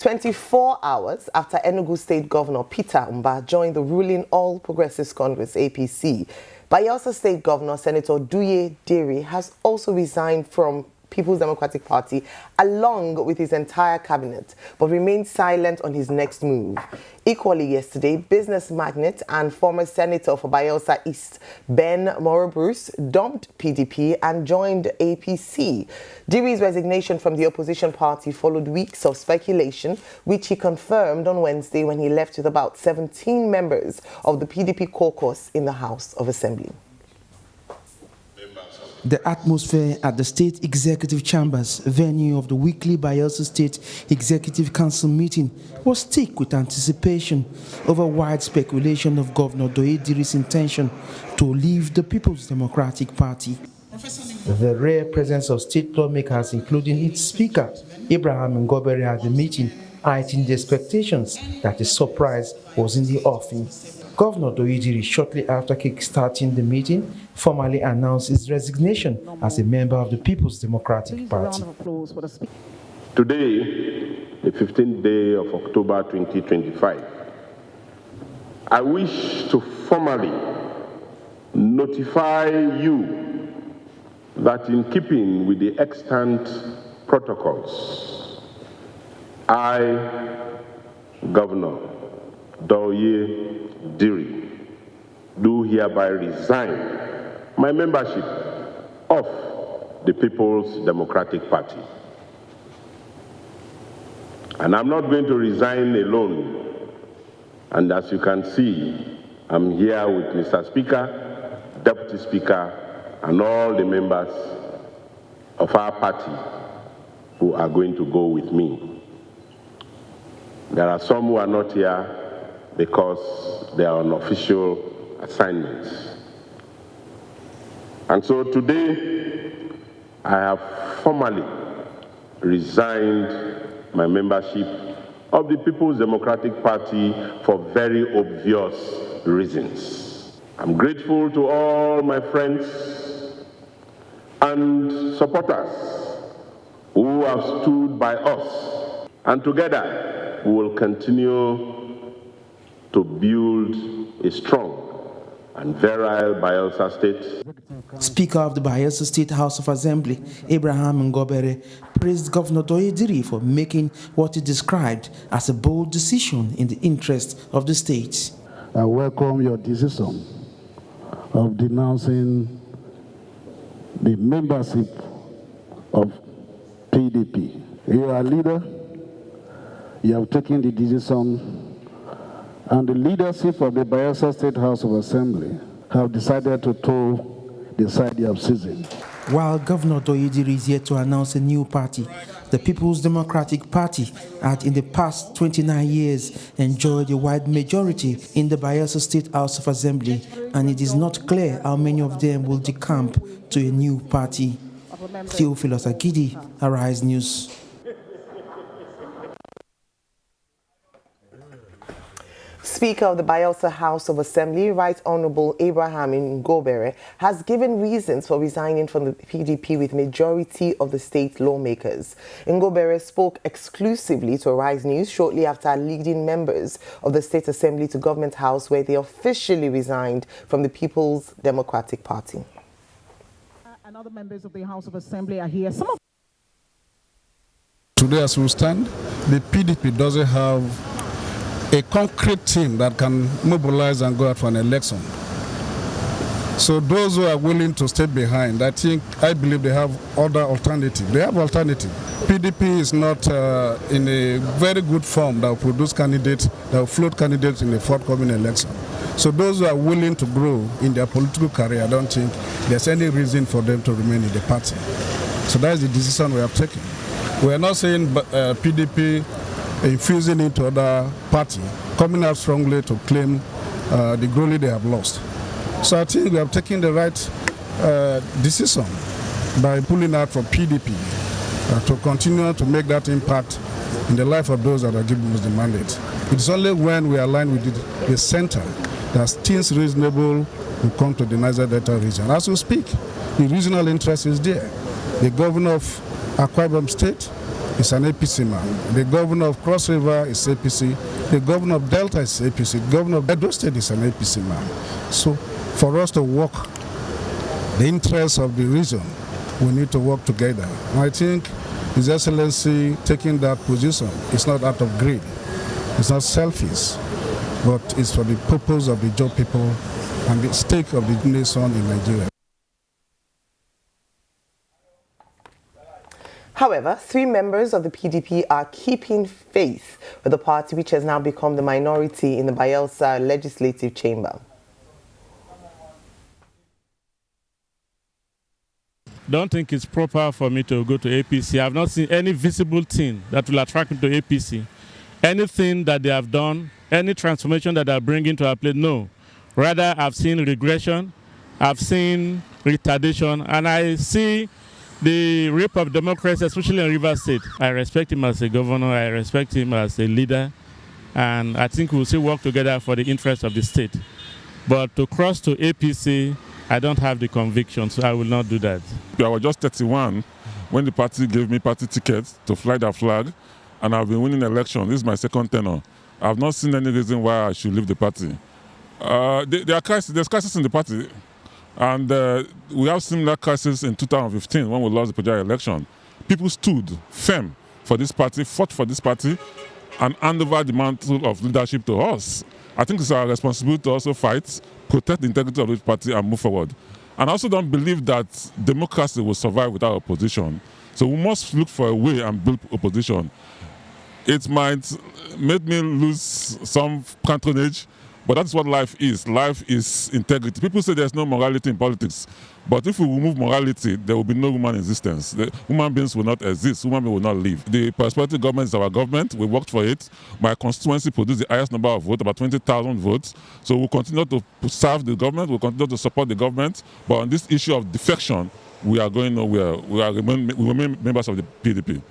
24 hours after Enugu State Governor Peter Mba joined the ruling All Progressives Congress APC, Bayelsa State Governor Senator Douye Diri has also resigned from People's Democratic Party along with his entire cabinet, but remained silent on his next move. Equally yesterday, business magnate and former senator for Bayelsa East, Ben Bruce, dumped PDP and joined APC. Diri's resignation from the opposition party followed weeks of speculation, which he confirmed on Wednesday when he left with about 17 members of the PDP caucus in the House of Assembly. The atmosphere at the State Executive Chambers, venue of the weekly Bayelsa State Executive Council meeting, was thick with anticipation over wide speculation of Governor Douye Diri's intention to leave the People's Democratic Party. The rare presence of state lawmakers, including its Speaker, Abraham Ngobere, at the meeting, heightened the expectations that a surprise was in the offing. Governor Douye Diri, shortly after kick-starting the meeting, formally announced his resignation as a member of the People's Democratic Party. Today, the 15th day of October 2025, I wish to formally notify you that in keeping with the extant protocols, I, Governor Douye Diri, do hereby resign my membership of the People's Democratic Party. And I'm not going to resign alone. And as you can see, I'm here with Mr. Speaker, Deputy Speaker, and all the members of our party who are going to go with me. There are some who are not here because they are on official assignments. And so today, I have formally resigned my membership of the People's Democratic Party for very obvious reasons. I'm grateful to all my friends and supporters who have stood by us, and together we will continue to build a strong and virile Bayelsa State. Speaker of the Bayelsa State House of Assembly, Abraham Ngobere, praised Governor Douye Diri for making what he described as a bold decision in the interest of the state. I welcome your decision of denouncing the membership of PDP. You are a leader. You have taken the decision, and the leadership of the Bayelsa State House of Assembly have decided to toe the side you have chosen. While Governor Douye Diri is yet to announce a new party, the People's Democratic Party had in the past 29 years enjoyed a wide majority in the Bayelsa State House of Assembly, and it is not clear how many of them will decamp to a new party. Theophilus Agidi, Arise News. Speaker of the Bayelsa House of Assembly, Right Honorable Abraham Ngobere, has given reasons for resigning from the PDP with majority of the state lawmakers. Ngobere spoke exclusively to Arise News shortly after leading members of the State Assembly to Government House, where they officially resigned from the People's Democratic Party. And other members of the House of Assembly are here. Today, as we stand, the PDP doesn't have a concrete team that can mobilize and go out for an election. So those who are willing to stay behind, I believe they have other alternatives. They have alternative. PDP is not in a very good form that will produce candidates, that will float candidates in the forthcoming election. So those who are willing to grow in their political career, I don't think there's any reason for them to remain in the party. So that's the decision we have taken. We are not saying PDP infusing into other party, coming out strongly to claim the glory they have lost. So I think we have taken the right decision by pulling out from PDP to continue to make that impact in the life of those that are giving us the mandate. It's only when we align with the center that things reasonable will come to the Niger Delta region. As we speak, the regional interest is there. The governor of Akwa Ibom State, is an APC man. The governor of Cross River is APC. The governor of Delta is APC. The governor of Edo State is an APC man. So for us to work the interests of the region, we need to work together. And I think His Excellency taking that position is not out of greed. It's not selfish, but it's for the purpose of the Joe people and the stake of the nation in Nigeria. However, 3 members of the PDP are keeping faith with the party, which has now become the minority in the Bayelsa Legislative Chamber. Don't think it's proper for me to go to APC. I've not seen any visible thing that will attract me to APC. Anything that they have done, any transformation that they are bringing to our plate, no. Rather, I've seen regression, I've seen retardation, and I see the rape of democracy, especially in Rivers State. I respect him as a governor, I respect him as a leader, and I think we'll still work together for the interest of the state. But to cross to APC, I don't have the conviction, so I will not do that. I was just 31 when the party gave me party tickets to fly their flag, and I've been winning elections. This is my second tenure. I've not seen any reason why I should leave the party. There's crisis in the party, and we have similar crisis in 2015 when we lost the Project election. People stood firm for this party, fought for this party, and handed over the mantle of leadership to us. I think it's our responsibility to also fight, protect the integrity of this party, and move forward. And I also don't believe that democracy will survive without opposition. So we must look for a way and build opposition. It might make me lose some patronage, but that's what life is. Life is integrity. People say there's no morality in politics, but if we remove morality, there will be no human existence. Human beings will not exist. Human beings will not live. The prosperity government is our government. We worked for it. My constituency produced the highest number of votes, about 20,000 votes. So we'll continue to serve the government. We'll continue to support the government. But on this issue of defection, we are going nowhere. We remain members of the PDP.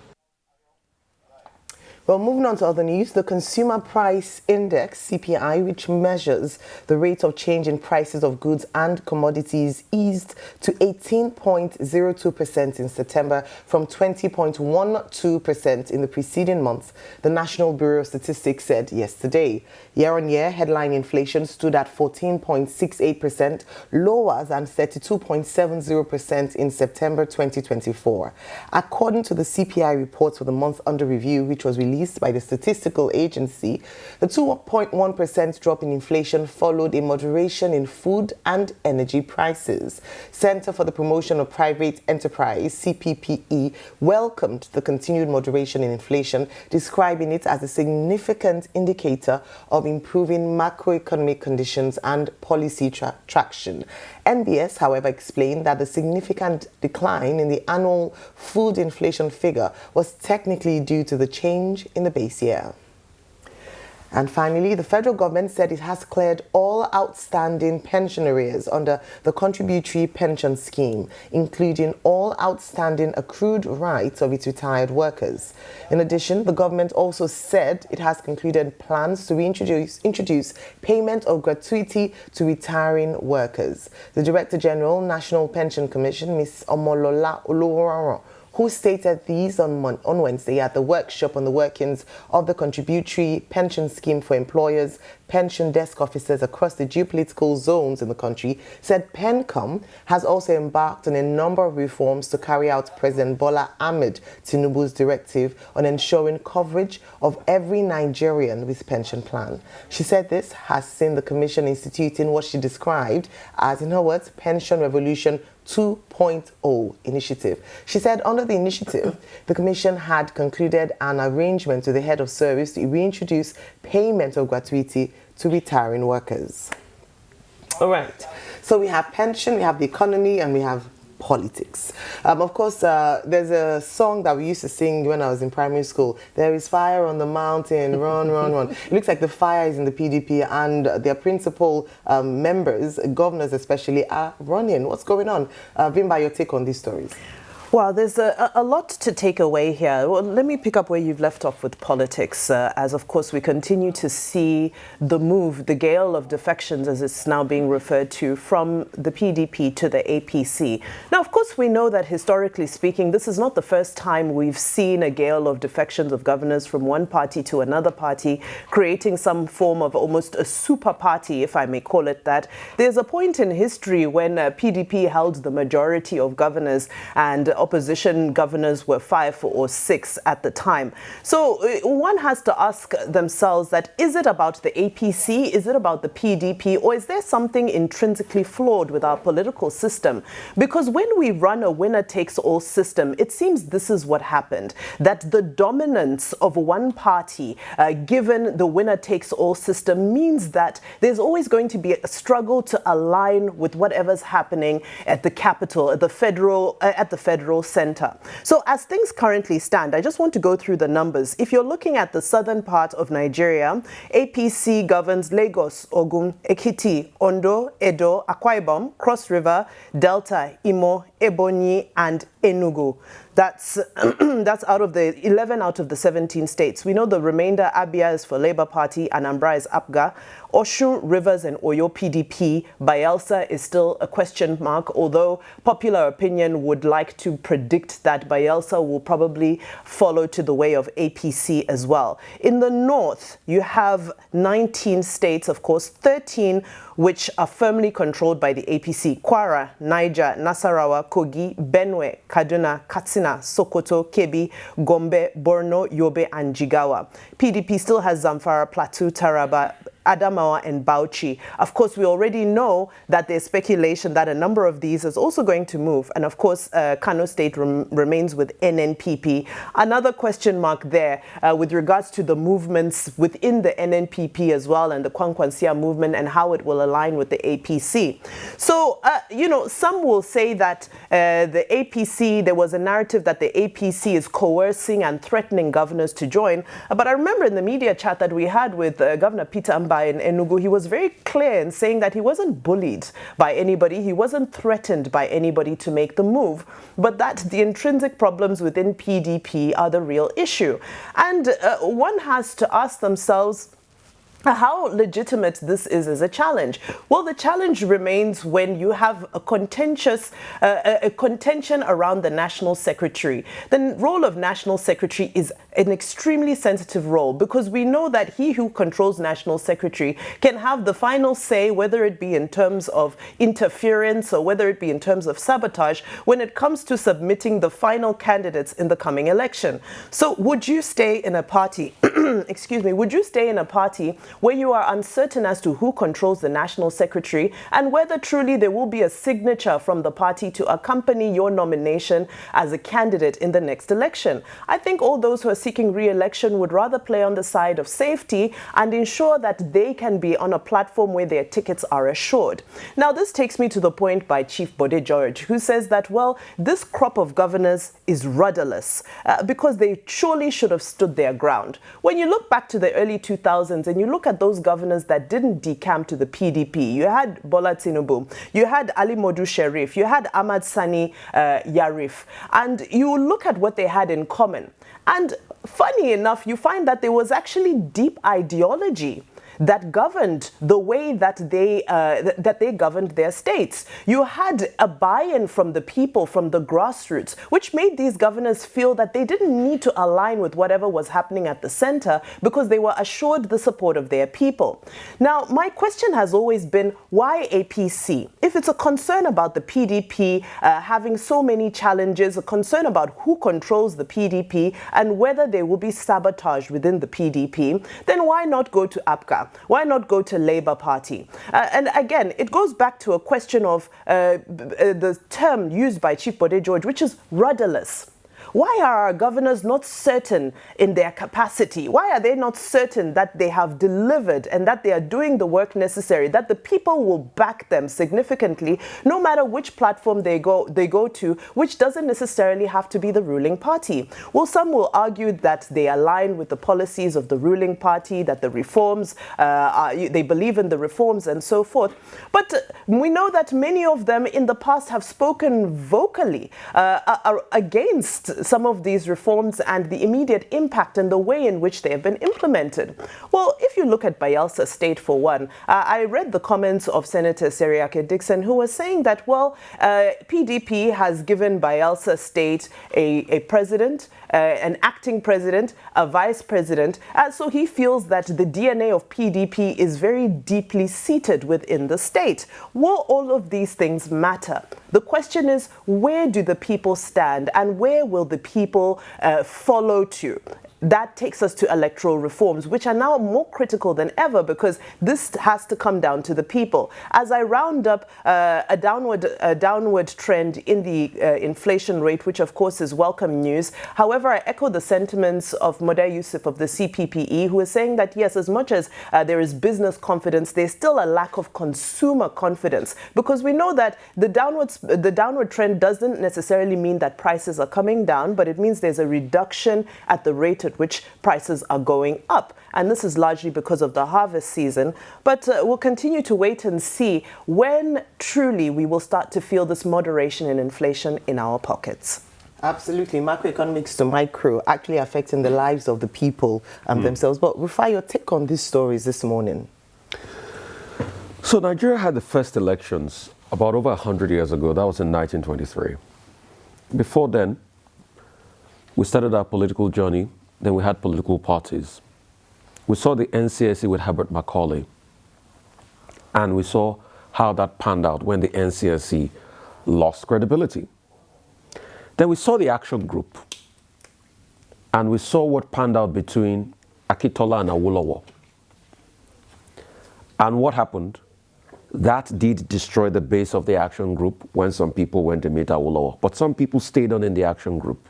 Well, moving on to other news, the Consumer Price Index, CPI, which measures the rate of change in prices of goods and commodities, eased to 18.02% in September from 20.12% in the preceding month, the National Bureau of Statistics said yesterday. Year-on-year, headline inflation stood at 14.68%, lower than 32.70% in September 2024. According to the CPI report for the month under review, which was released by the statistical agency, the 2.1% drop in inflation followed a moderation in food and energy prices. Center for the Promotion of Private Enterprise, CPPE, welcomed the continued moderation in inflation, describing it as a significant indicator of improving macroeconomic conditions and policy traction. NBS, however, explained that the significant decline in the annual food inflation figure was technically due to the change in the base year. And finally, the federal government said it has cleared all outstanding pension arrears under the contributory pension scheme, including all outstanding accrued rights of its retired workers. In addition, the government also said it has concluded plans to introduce payment of gratuity to retiring workers. The Director General, National Pension Commission, Ms. Omolola Oluwararo, who stated these on Wednesday at the workshop on the workings of the contributory pension scheme for employers, pension desk officers across the geopolitical zones in the country, said PENCOM has also embarked on a number of reforms to carry out President Bola Ahmed Tinubu's directive on ensuring coverage of every Nigerian with pension plan. She said this has seen the Commission instituting what she described as, in her words, Pension Revolution 2.0 initiative. She said under the initiative, the Commission had concluded an arrangement with the head of service to reintroduce payment of gratuity to retiring workers. All right, so we have pension, we have the economy, and we have politics. Of course, there's a song that we used to sing when I was in primary school. There is fire on the mountain, run, run, run. It looks like the fire is in the PDP, and their principal members, governors especially, are running. What's going on? Vimba, your take on these stories? Well, there's a lot to take away here. Well, let me pick up where you've left off with politics, as of course we continue to see the move, the gale of defections, as it's now being referred to, from the PDP to the APC. Now, of course, we know that historically speaking, this is not the first time we've seen a gale of defections of governors from one party to another party, creating some form of almost a super party, if I may call it that. There's a point in history when PDP held the majority of governors and opposition governors were 5 or 6 at the time. So one has to ask themselves that, is it about the APC, is it about the PDP, or is there something intrinsically flawed with our political system? Because when we run a winner-takes-all system, it seems this is what happened, that the dominance of one party, given the winner-takes-all system, means that there's always going to be a struggle to align with whatever's happening at the capital, at the federal center. So as things currently stand, I just want to go through the numbers. If you're looking at the southern part of Nigeria, APC governs Lagos, Ogun, Ekiti, Ondo, Edo, Akwa Ibom, Cross River, Delta, Imo, Ebonyi, and Enugu. That's out of the 11 out of the 17 states. We know the remainder, Abia is for Labour Party, Anambra is APGA, Osun, Rivers, and Oyo PDP. Bayelsa is still a question mark, although popular opinion would like to predict that Bayelsa will probably follow to the way of APC as well. In the north, you have 19 states, of course, 13 which are firmly controlled by the APC. Kwara, Niger, Nasarawa, Kogi, Benue, Kaduna, Katsina, Sokoto, Kebbi, Gombe, Borno, Yobe, and Jigawa. PDP still has Zamfara, Plateau, Taraba, Adamawa, and Bauchi. Of course, we already know that there's speculation that a number of these is also going to move. And of course, Kano State remains with NNPP. Another question mark there with regards to the movements within the NNPP as well, and the Kwankwansia movement, and how it will align with the APC. So, you know, some will say that the APC, there was a narrative that the APC is coercing and threatening governors to join. But I remember in the media chat that we had with Governor Peter Amba in Enugu, he was very clear in saying that he wasn't bullied by anybody, he wasn't threatened by anybody to make the move, but that the intrinsic problems within PDP are the real issue. And one has to ask themselves, how legitimate this is as a challenge. Well, the challenge remains when you have a contentious contention around the national secretary. The role of national secretary is an extremely sensitive role, because we know that he who controls national secretary can have the final say, whether it be in terms of interference or whether it be in terms of sabotage, when it comes to submitting the final candidates in the coming election. So would you stay in a party, excuse me, would you stay in a party where you are uncertain as to who controls the national secretary and whether truly there will be a signature from the party to accompany your nomination as a candidate in the next election? I think all those who are seeking re-election would rather play on the side of safety and ensure that they can be on a platform where their tickets are assured. Now, this takes me to the point by Chief Bode George, who says that, well, this crop of governors is rudderless because they surely should have stood their ground. When you look back to the early 2000s and you look at those governors that didn't decamp to the PDP, you had Bola Tinubu, you had Ali Modu Sharif, you had Ahmad Sani Yarif, and you look at what they had in common. And funny enough, you find that there was actually deep ideology that governed the way that they governed their states. You had a buy-in from the people, from the grassroots, which made these governors feel that they didn't need to align with whatever was happening at the center because they were assured the support of their people. Now, my question has always been, why APC? If it's a concern about the PDP having so many challenges, a concern about who controls the PDP and whether there will be sabotage within the PDP, then why not go to APGA? Why not go to Labour Party? And again, it goes back to a question of the term used by Chief Bode George, which is rudderless. Why are our governors not certain in their capacity? Why are they not certain that they have delivered and that they are doing the work necessary, that the people will back them significantly, no matter which platform they go to, which doesn't necessarily have to be the ruling party? Well, some will argue that they align with the policies of the ruling party, that the reforms, they believe in the reforms and so forth. But we know that many of them in the past have spoken vocally against some of these reforms and the immediate impact and the way in which they have been implemented. Well, if you look at Bayelsa State for one, I read the comments of Senator Seriake Dixon, who was saying that, well, PDP has given Bayelsa State a president, an acting president, a vice president, so he feels that the DNA of PDP is very deeply seated within the state. Will all of these things matter? The question is, where do the people stand and where will the people follow to? That takes us to electoral reforms, which are now more critical than ever because this has to come down to the people. As I round up a downward trend in the inflation rate, which of course is welcome news. However, I echo the sentiments of Modeh Yusuf of the CPPE, who is saying that yes, as much as there is business confidence, there's still a lack of consumer confidence, because we know that the downward trend doesn't necessarily mean that prices are coming down, but it means there's a reduction at the rate at which prices are going up. And this is largely because of the harvest season. But we'll continue to wait and see when truly we will start to feel this moderation in inflation in our pockets. Absolutely. Macroeconomics to micro, actually affecting the lives of the people themselves. But Rufai, your take on these stories this morning? So Nigeria had the first elections about over 100 years ago. That was in 1923. Before then, we started our political journey. Then we had political parties. We saw the NCSC with Herbert Macaulay. And we saw how that panned out when the NCSC lost credibility. Then we saw the action group. And we saw what panned out between Akintola and Awolowo. And what happened? That did destroy the base of the action group when some people went to meet Awolowo. But some people stayed on in the action group.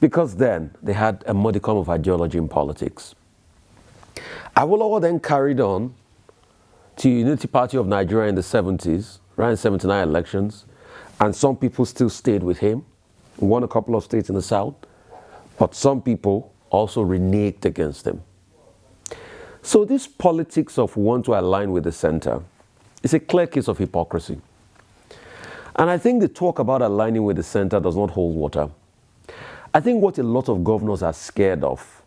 Because then they had a modicum of ideology in politics. Awolowo then carried on to Unity Party of Nigeria in the 70s, ran 79 elections, and some people still stayed with him, won a couple of states in the south, but some people also reneged against him. So this politics of want to align with the center is a clear case of hypocrisy. And I think the talk about aligning with the center does not hold water. I think what a lot of governors are scared of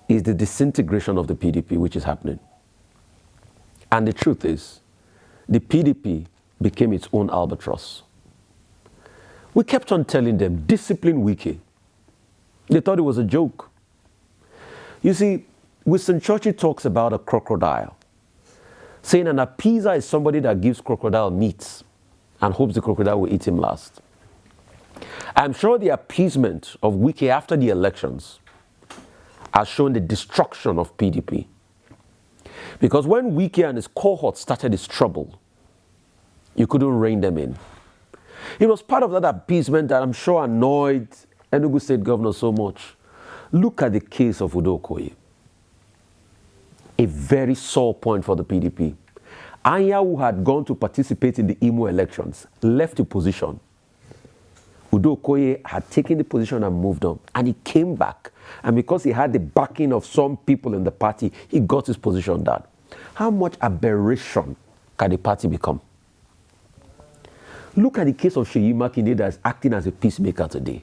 is the disintegration of the PDP, which is happening. And the truth is, the PDP became its own albatross. We kept on telling them, discipline Wike. They thought it was a joke. You see, Winston Churchill talks about a crocodile, saying an appeaser is somebody that gives crocodile meat and hopes the crocodile will eat him last. I'm sure the appeasement of Wike after the elections has shown the destruction of PDP. Because when Wike and his cohort started his trouble, you couldn't rein them in. It was part of that appeasement that I'm sure annoyed Enugu State Governor so much. Look at the case of Douye. A very sore point for the PDP. Anya, who had gone to participate in the Imo elections, left the position. Douye had taken the position and moved on. And he came back. And because he had the backing of some people in the party, he got his position down. How much aberration can the party become? Look at the case of Seyi Makinde that is acting as a peacemaker today.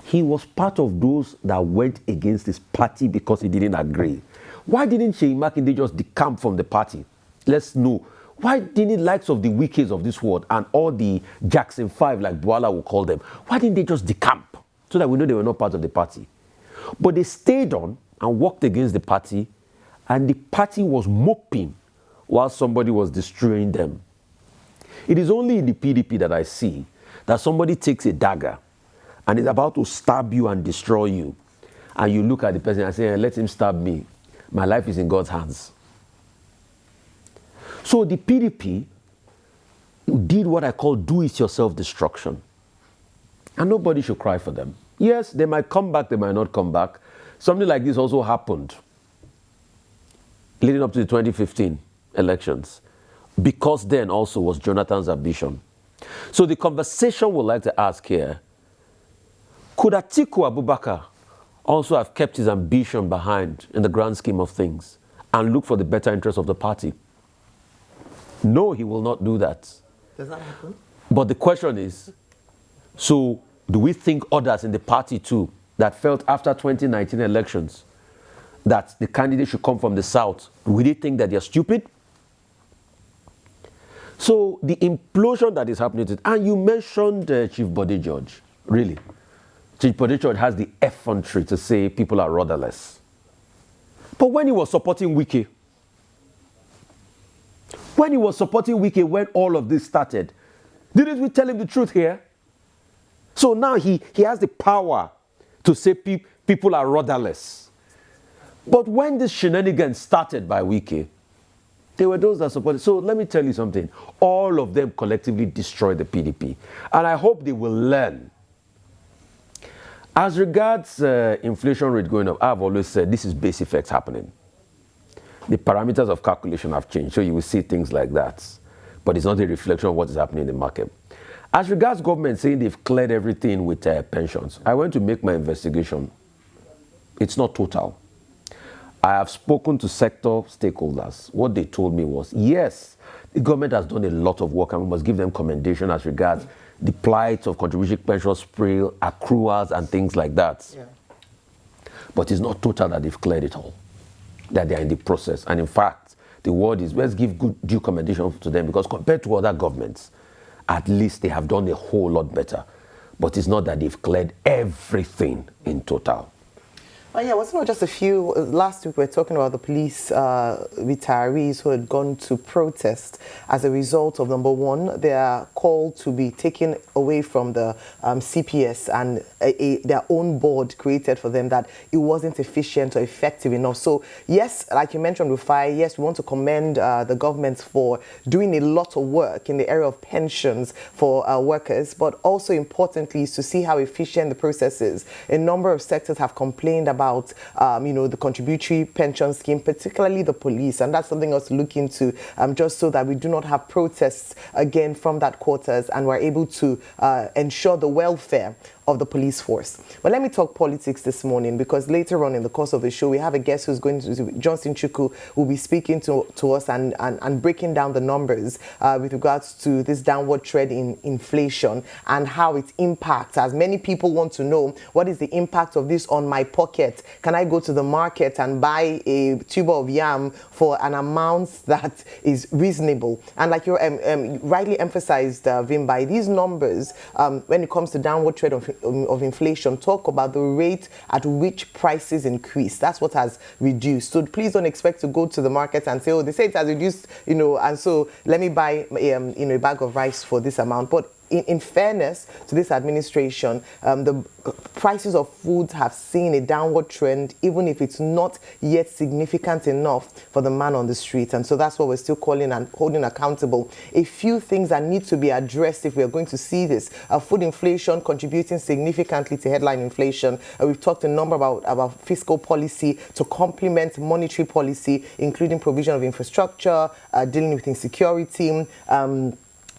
He was part of those that went against his party because he didn't agree. Why didn't Seyi Makinde just decamp from the party? Let's know. Why didn't the likes of the Wikis of this world and all the Jackson 5, like Bwala will call them, why didn't they just decamp so that we know they were not part of the party? But they stayed on and worked against the party, and the party was moping while somebody was destroying them. It is only in the PDP that I see that somebody takes a dagger and is about to stab you and destroy you. And you look at the person and say, let him stab me. My life is in God's hands. So the PDP did what I call do-it-yourself destruction. And nobody should cry for them. Yes, they might come back, they might not come back. Something like this also happened leading up to the 2015 elections, because then also was Jonathan's ambition. So the conversation we'd like to ask here, could Atiku Abubakar also have kept his ambition behind in the grand scheme of things and look for the better interest of the party? No, he will not do that. Does that happen? But the question is, so do we think others in the party too that felt after 2019 elections that the candidate should come from the south, will they think that they're stupid? So the implosion that is happening, and you mentioned Chief Bode George, really. Chief Bode George has the effrontery to say people are rudderless. But when he was supporting Wike, when all of this started, didn't we tell him the truth here? So now he has the power to say people are rudderless. But when this shenanigans started by Wike, there were those that supported. So let me tell you something. All of them collectively destroyed the PDP. And I hope they will learn. As regards inflation rate going up, I've always said this is base effects happening. The parameters of calculation have changed, so you will see things like that. But it's not a reflection of what is happening in the market. As regards government saying they've cleared everything with pensions, I went to make my investigation. It's not total. I have spoken to sector stakeholders. What they told me was, yes, the government has done a lot of work and we must give them commendation as regards the plight of contribution pension spree, accruals and things like that. Yeah. But it's not total that they've cleared it all, that they are in the process. And in fact, the word is, let's give good due commendation to them, because compared to other governments, at least they have done a whole lot better. But it's not that they've cleared everything in total. Well, yeah, wasn't it just a few? Last week we were talking about the police retirees who had gone to protest as a result of, number one, their call to be taken away from the CPS and their own board created for them, that it wasn't efficient or effective enough. So, yes, like you mentioned, Rufai, yes, we want to commend the government for doing a lot of work in the area of pensions for workers, but also importantly is to see how efficient the process is. A number of sectors have complained about the contributory pension scheme, particularly the police, and that's something else to look into, just so that we do not have protests again from that quarters and we're able to ensure the welfare of the police force. But let me talk politics this morning, because later on in the course of the show, we have a guest who's going to, Johnson Chukwu, will be speaking to us and breaking down the numbers with regards to this downward trend in inflation and how it impacts, as many people want to know, what is the impact of this on my pocket? Can I go to the market and buy a tuber of yam for an amount that is reasonable? And like you rightly emphasized, Vimbai, these numbers, when it comes to downward trend of inflation, talk about the rate at which prices increase. That's what has reduced. So please don't expect to go to the market and say, oh, they say it has reduced, and so let me buy a bag of rice for this amount. But in fairness to this administration, the prices of food have seen a downward trend, even if it's not yet significant enough for the man on the street. And so that's what we're still calling and holding accountable. A few things that need to be addressed if we are going to see this. Food inflation contributing significantly to headline inflation. We've talked a number about fiscal policy to complement monetary policy, including provision of infrastructure, dealing with insecurity,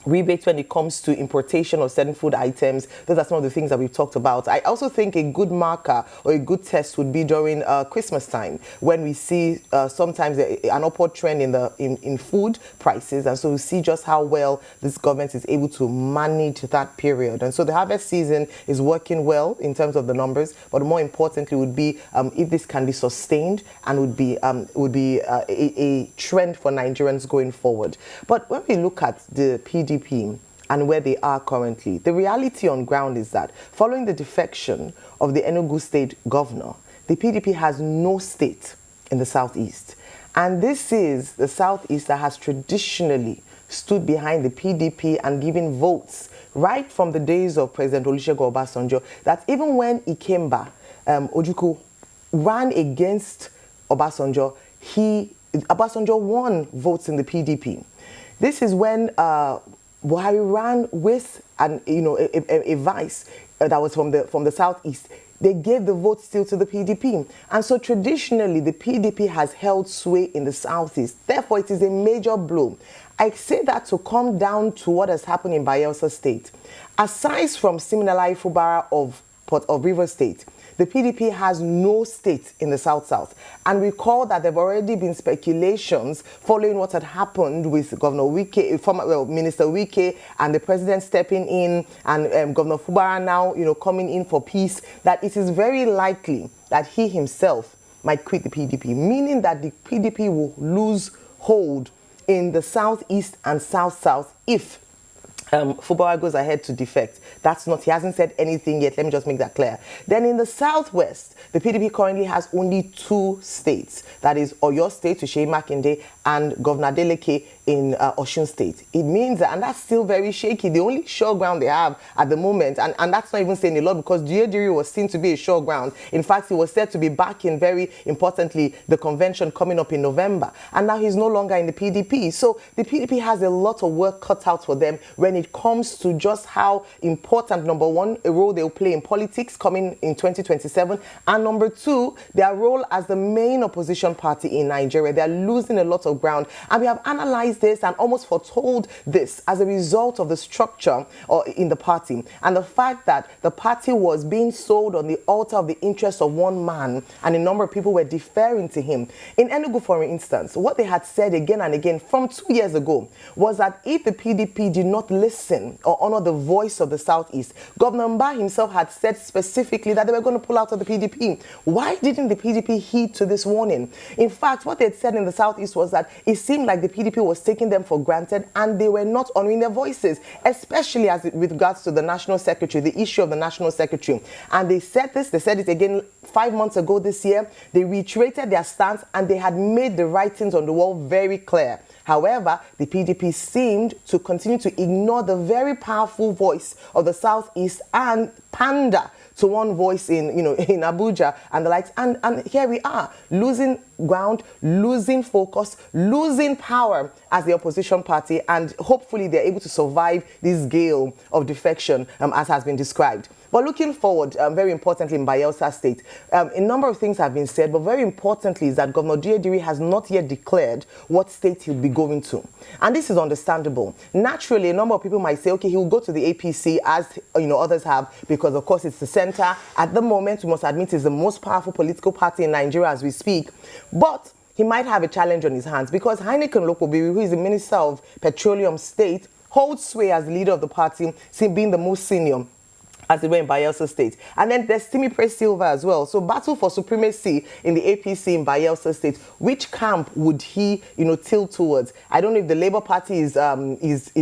rebates when it comes to importation of certain food items. Those are some of the things that we've talked about. I also think a good marker or a good test would be during Christmas time, when we see sometimes an upward trend in food prices, and so we see just how well this government is able to manage that period. And so the harvest season is working well in terms of the numbers, but more importantly would be if this can be sustained and would be a trend for Nigerians going forward. But when we look at the PDP and where they are currently, the reality on ground is that following the defection of the Enugu state governor, the PDP has no state in the southeast. And this is the southeast that has traditionally stood behind the PDP and given votes right from the days of President Olusegun Obasanjo, that even when Ikemba Ojukwu ran against Obasanjo, Obasanjo won votes in the PDP. This is when Buhari ran with and a vice that was from the southeast, they gave the vote still to the PDP. And so traditionally, the PDP has held sway in the southeast. Therefore, it is a major blow. I say that to come down to what has happened in Bayelsa State. Aside from Siminalayi Fubara of Rivers State, the PDP has no state in the South-South. And recall that there have already been speculations following what had happened with Governor Wike, Minister Wike, and the president stepping in, and Governor Fubara now, coming in for peace, that it is very likely that he himself might quit the PDP, meaning that the PDP will lose hold in the Southeast and South-South if Fubara goes ahead to defect. He hasn't said anything yet. Let me just make that clear. Then in the Southwest, the PDP currently has only 2 states. That is Oyo State to Seyi Makinde and Governor Adeleke in Osun State. It means that, and that's still very shaky. The only sure ground they have at the moment, and that's not even saying a lot, because Diri was seen to be a sure ground. In fact, he was said to be back in, very importantly, the convention coming up in November. And now he's no longer in the PDP. So the PDP has a lot of work cut out for them when it comes to just how important, number one, a role they'll play in politics coming in 2027, and number 2, their role as the main opposition party in Nigeria. They're losing a lot of ground, and we have analyzed this and almost foretold this as a result of the structure in the party and the fact that the party was being sold on the altar of the interests of one man, and a number of people were deferring to him. In Enugu, for instance, what they had said again and again from 2 years ago was that if the PDP did not listen or honor the voice of the Southeast, Governor Mba himself had said specifically that they were going to pull out of the PDP. Why didn't the PDP heed to this warning? In fact, what they had said in the Southeast was that it seemed like the PDP was taking them for granted and they were not honoring their voices, especially with regards to the National Secretary, the issue of the National Secretary. And they said this, they said it again 5 months ago this year. They reiterated their stance and they had made the writings on the wall very clear. However, the PDP seemed to continue to ignore the very powerful voice of the Southeast and pander to one voice in Abuja and the likes. And here we are, losing ground, losing focus, losing power as the opposition party, and hopefully they're able to survive this gale of defection as has been described. But looking forward, very importantly in Bayelsa State, a number of things have been said, but very importantly is that Governor Diri has not yet declared what state he'll be going to. And this is understandable. Naturally, a number of people might say, okay, he'll go to the APC as others have, because of course it's the center. At the moment, we must admit, it's the most powerful political party in Nigeria as we speak. But he might have a challenge on his hands because Heineken Lokobi, who is the Minister of Petroleum State, holds sway as the leader of the party, being the most senior, as they were in Bayelsa State. And then there's Timi Praise Silva as well. So battle for supremacy in the APC in Bayelsa State. Which camp would he, tilt towards? I don't know if the Labour Party is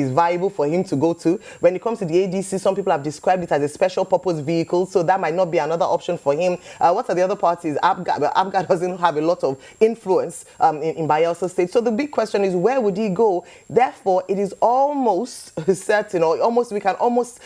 viable for him to go to. When it comes to the ADC, some people have described it as a special purpose vehicle, so that might not be another option for him. What are the other parties? ABGA, well, ABGA doesn't have a lot of influence in Bayelsa State. So the big question is, where would he go? Therefore, it is almost certain, or we can almost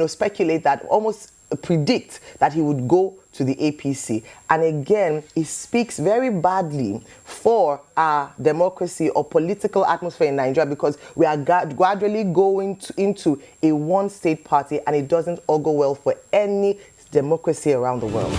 speculate that, almost predict that he would go to the APC. And again, it speaks very badly for our democracy or political atmosphere in Nigeria, because we are gradually going into a one-state party, and it doesn't augur well for any democracy around the world.